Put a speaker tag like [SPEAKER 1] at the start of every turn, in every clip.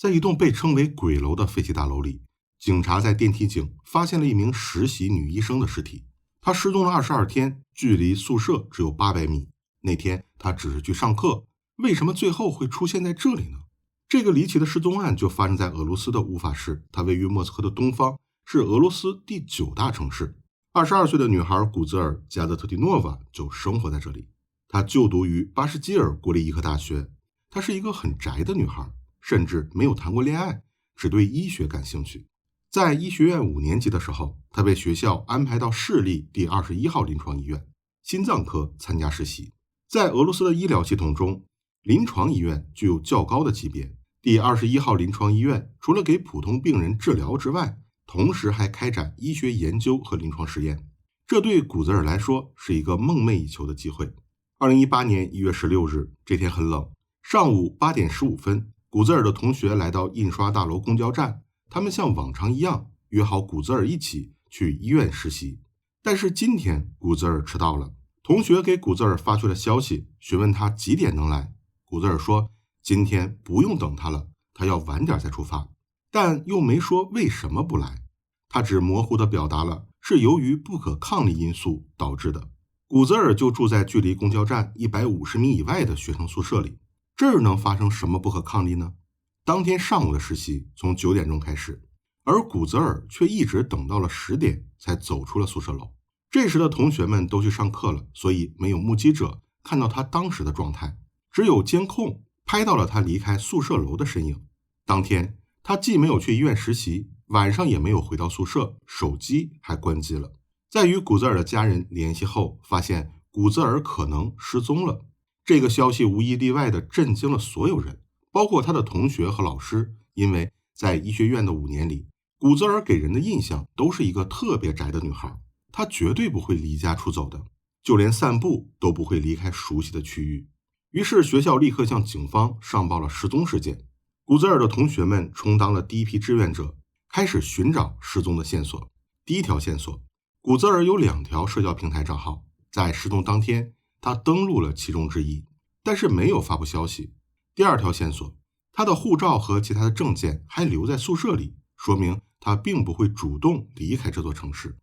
[SPEAKER 1] 在一栋被称为鬼楼的废弃大楼里，警察在电梯井发现了一名实习女医生的尸体。她失踪了22天，距离宿舍只有800米。那天她只是去上课，为什么最后会出现在这里呢？这个离奇的失踪案就发生在俄罗斯的乌法市，它位于莫斯科的东方，是俄罗斯第9大城市。22岁的女孩古兹尔·加泽特蒂诺娃就生活在这里。她就读于巴什基尔国立医科大学。她是一个很宅的女孩，甚至没有谈过恋爱，只对医学感兴趣。在医学院5年级的时候，她被学校安排到市立第21号临床医院心脏科参加实习。在俄罗斯的医疗系统中，临床医院具有较高的级别。第21号临床医院除了给普通病人治疗之外，同时还开展医学研究和临床实验。这对古泽尔来说是一个梦寐以求的机会。2018年1月16日，这天很冷，上午8点15分，古泽尔的同学来到印刷大楼公交站，他们像往常一样约好古泽尔一起去医院实习。但是今天古泽尔迟到了，同学给古泽尔发去了消息，询问他几点能来。古泽尔说今天不用等他了，他要晚点再出发，但又没说为什么不来。他只模糊地表达了是由于不可抗力因素导致的。古泽尔就住在距离公交站150米以外的学生宿舍里，这儿能发生什么不可抗力呢？当天上午的实习从9点钟开始，而古泽尔却一直等到了10点才走出了宿舍楼。这时的同学们都去上课了，所以没有目击者看到他当时的状态，只有监控拍到了他离开宿舍楼的身影。当天他既没有去医院实习，晚上也没有回到宿舍，手机还关机了。在与古泽尔的家人联系后，发现古泽尔可能失踪了。这个消息无一例外地震惊了所有人，包括他的同学和老师，因为在医学院的5年里，古泽尔给人的印象都是一个特别宅的女孩，她绝对不会离家出走的，就连散步都不会离开熟悉的区域。于是学校立刻向警方上报了失踪事件。古泽尔的同学们充当了第一批志愿者，开始寻找失踪的线索。第一条线索，古泽尔有2条社交平台账号，在失踪当天他登录了其中之一，但是没有发布消息。第2条线索，他的护照和其他的证件还留在宿舍里，说明他并不会主动离开这座城市。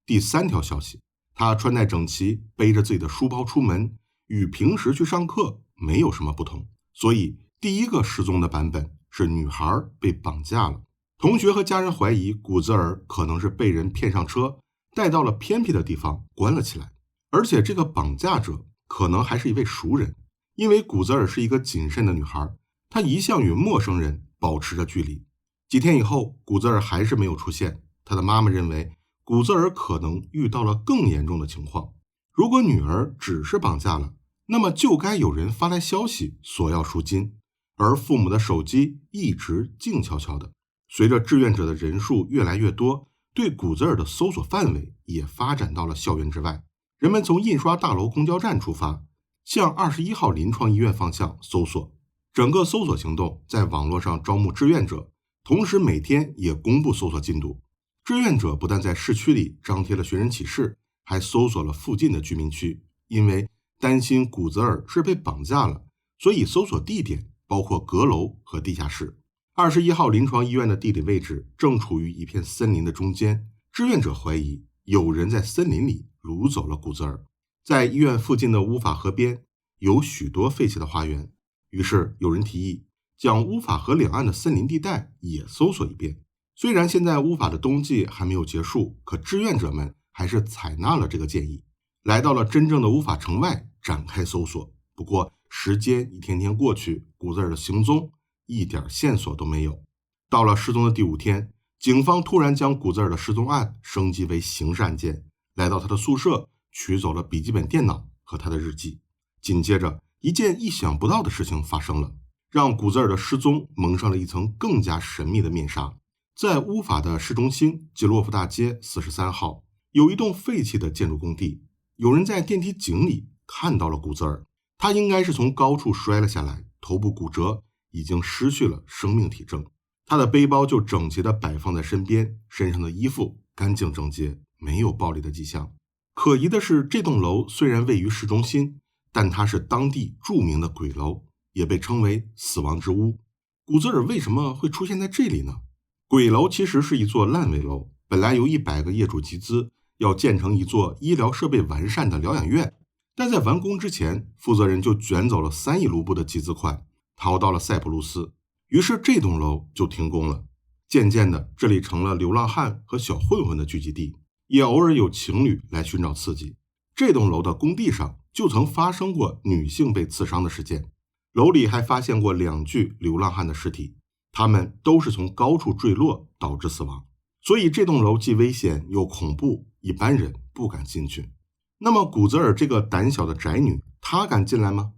[SPEAKER 1] 第3条消息，他穿戴整齐，背着自己的书包出门，与平时去上课没有什么不同。所以第一个失踪的版本是女孩被绑架了。同学和家人怀疑古泽尔可能是被人骗上车，带到了偏僻的地方关了起来，而且这个绑架者可能还是一位熟人，因为古泽尔是一个谨慎的女孩，她一向与陌生人保持着距离。几天以后，古泽尔还是没有出现，她的妈妈认为古泽尔可能遇到了更严重的情况。如果女儿只是绑架了，那么就该有人发来消息索要赎金，而父母的手机一直静悄悄的。随着志愿者的人数越来越多，对古泽尔的搜索范围也发展到了校园之外。人们从印刷大楼公交站出发，向21号临床医院方向搜索。整个搜索行动在网络上招募志愿者，同时每天也公布搜索进度。志愿者不但在市区里张贴了寻人启事，还搜索了附近的居民区。因为担心古泽尔是被绑架了，所以搜索地点包括阁楼和地下室。21号临床医院的地理位置正处于一片森林的中间，志愿者怀疑有人在森林里掳走了古泽尔。在医院附近的乌法河边有许多废弃的花园，于是有人提议将乌法河两岸的森林地带也搜索一遍。虽然现在乌法的冬季还没有结束，可志愿者们还是采纳了这个建议，来到了真正的乌法城外展开搜索。不过时间一天天过去，古泽尔的行踪一点线索都没有。到了失踪的第5天，警方突然将古泽尔的失踪案升级为刑事案件，来到他的宿舍取走了笔记本电脑和他的日记。紧接着一件意想不到的事情发生了，让古泽尔的失踪蒙上了一层更加神秘的面纱。在乌法的市中心基洛夫大街43号有一栋废弃的建筑工地，有人在电梯井里看到了古泽尔，他应该是从高处摔了下来，头部骨折，已经失去了生命体征。他的背包就整齐地摆放在身边，身上的衣服干净整洁，没有暴力的迹象。可疑的是，这栋楼虽然位于市中心，但它是当地著名的鬼楼，也被称为死亡之屋。古泽尔为什么会出现在这里呢？鬼楼其实是一座烂尾楼，本来由100个业主集资，要建成一座医疗设备完善的疗养院，但在完工之前，负责人就卷走了3亿卢布的集资款，逃到了塞浦路斯，于是这栋楼就停工了。渐渐的，这里成了流浪汉和小混混的聚集地，也偶尔有情侣来寻找刺激。这栋楼的工地上就曾发生过女性被刺伤的事件，楼里还发现过2具流浪汉的尸体，他们都是从高处坠落导致死亡。所以这栋楼既危险又恐怖，一般人不敢进去。那么古泽尔这个胆小的宅女，她敢进来吗？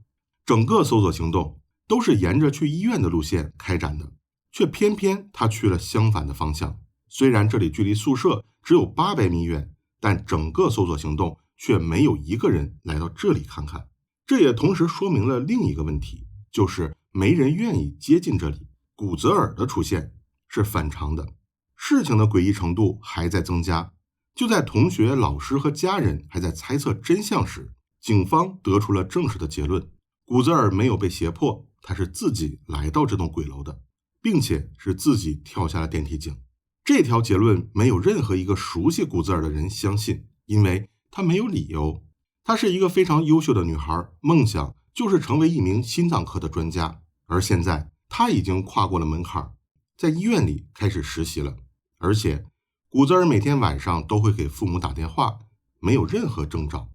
[SPEAKER 1] 整个搜索行动都是沿着去医院的路线开展的，却偏偏她去了相反的方向。虽然这里距离宿舍只有800米远，但整个搜索行动却没有一个人来到这里看看。这也同时说明了另一个问题，就是没人愿意接近这里。古泽尔的出现是反常的，事情的诡异程度还在增加。就在同学、老师和家人还在猜测真相时，警方得出了正式的结论：古泽尔没有被胁迫，他是自己来到这栋鬼楼的，并且是自己跳下了电梯井。这条结论没有任何一个熟悉古泽尔的人相信，因为他没有理由。她是一个非常优秀的女孩，梦想就是成为一名心脏科的专家，而现在她已经跨过了门槛，在医院里开始实习了。而且古泽尔每天晚上都会给父母打电话，没有任何征兆。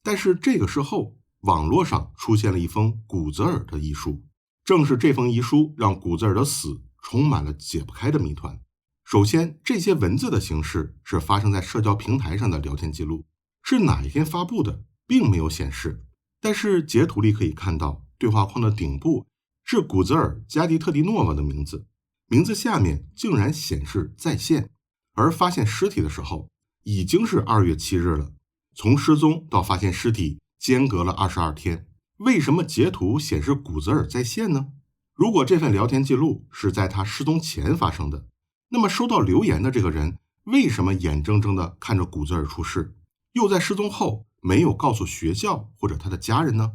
[SPEAKER 1] 但是这个时候，网络上出现了一封古泽尔的遗书，正是这封遗书让古泽尔的死充满了解不开的谜团。首先，这些文字的形式是发生在社交平台上的聊天记录，是哪一天发布的并没有显示，但是截图里可以看到，对话框的顶部是古泽尔·加迪特迪诺娃的名字，名字下面竟然显示在线。而发现尸体的时候已经是2月7日了，从失踪到发现尸体间隔了22天，为什么截图显示古泽尔在线呢？如果这份聊天记录是在他失踪前发生的，那么收到留言的这个人为什么眼睁睁地看着古泽尔出事，又在失踪后没有告诉学校或者他的家人呢？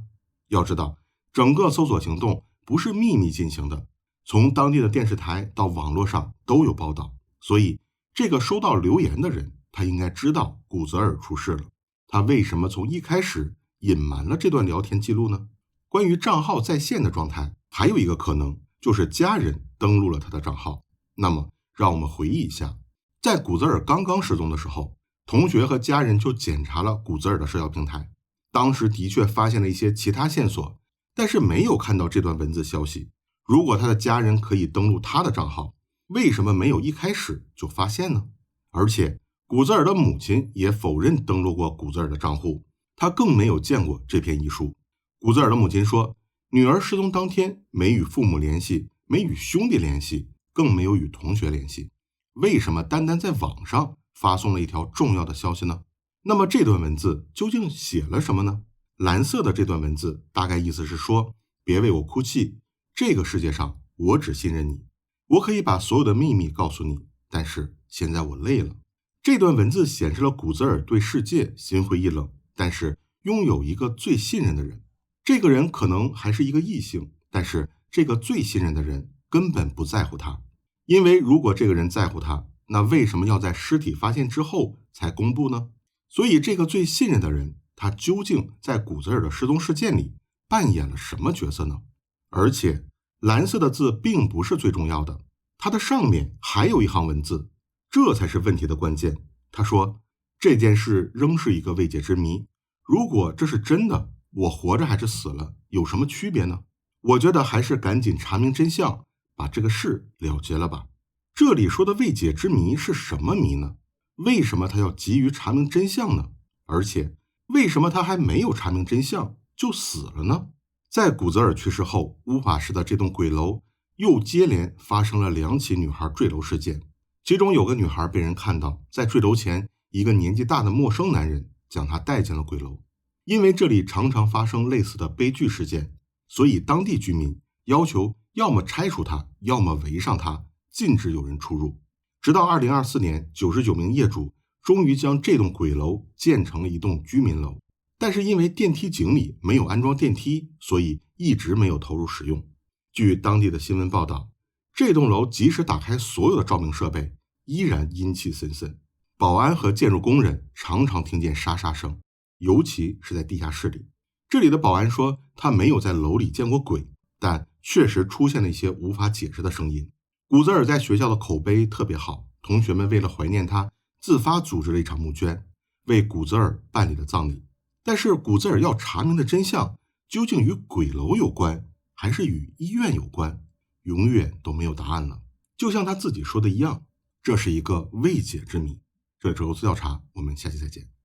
[SPEAKER 1] 要知道，整个搜索行动不是秘密进行的，从当地的电视台到网络上都有报道，所以这个收到留言的人，他应该知道古泽尔出事了。他为什么从一开始隐瞒了这段聊天记录呢？关于账号在线的状态，还有一个可能就是家人登录了他的账号。那么让我们回忆一下，在古泽尔刚刚失踪的时候，同学和家人就检查了古泽尔的社交平台，当时的确发现了一些其他线索，但是没有看到这段文字消息。如果他的家人可以登录他的账号，为什么没有一开始就发现呢？而且古泽尔的母亲也否认登录过古泽尔的账户，她更没有见过这篇遗书。古泽尔的母亲说，女儿失踪当天没与父母联系，没与兄弟联系，更没有与同学联系。为什么单单在网上发送了一条重要的消息呢？那么这段文字究竟写了什么呢？蓝色的这段文字大概意思是说，别为我哭泣，这个世界上我只信任你，我可以把所有的秘密告诉你，但是现在我累了。这段文字显示了古泽尔对世界心灰意冷，但是拥有一个最信任的人。这个人可能还是一个异性，但是这个最信任的人根本不在乎他。因为如果这个人在乎他，那为什么要在尸体发现之后才公布呢？所以这个最信任的人，他究竟在古泽尔的失踪事件里扮演了什么角色呢？而且蓝色的字并不是最重要的，它的上面还有一行文字，这才是问题的关键。他说，这件事仍是一个未解之谜，如果这是真的，我活着还是死了有什么区别呢？我觉得还是赶紧查明真相，把这个事了结了吧。这里说的未解之谜是什么谜呢？为什么他要急于查明真相呢？而且为什么他还没有查明真相就死了呢？在古泽尔去世后，乌法市的这栋鬼楼又接连发生了2起女孩坠楼事件，其中有个女孩被人看到，在坠楼前，一个年纪大的陌生男人将她带进了鬼楼。因为这里常常发生类似的悲剧事件，所以当地居民要求要么拆除它，要么围上它，禁止有人出入。直到2024年，99名业主终于将这栋鬼楼建成了一栋居民楼，但是因为电梯井里没有安装电梯，所以一直没有投入使用。据当地的新闻报道，这栋楼即使打开所有的照明设备，依然阴气森森。保安和建筑工人常常听见沙沙声，尤其是在地下室里。这里的保安说，他没有在楼里见过鬼，但确实出现了一些无法解释的声音。古泽尔在学校的口碑特别好，同学们为了怀念他，自发组织了一场募捐，为古泽尔办理了葬礼。但是古泽尔要查明的真相，究竟与鬼楼有关，还是与医院有关，永远都没有答案了。就像他自己说的一样，这是一个未解之谜。这里是投资调查，我们下期再见。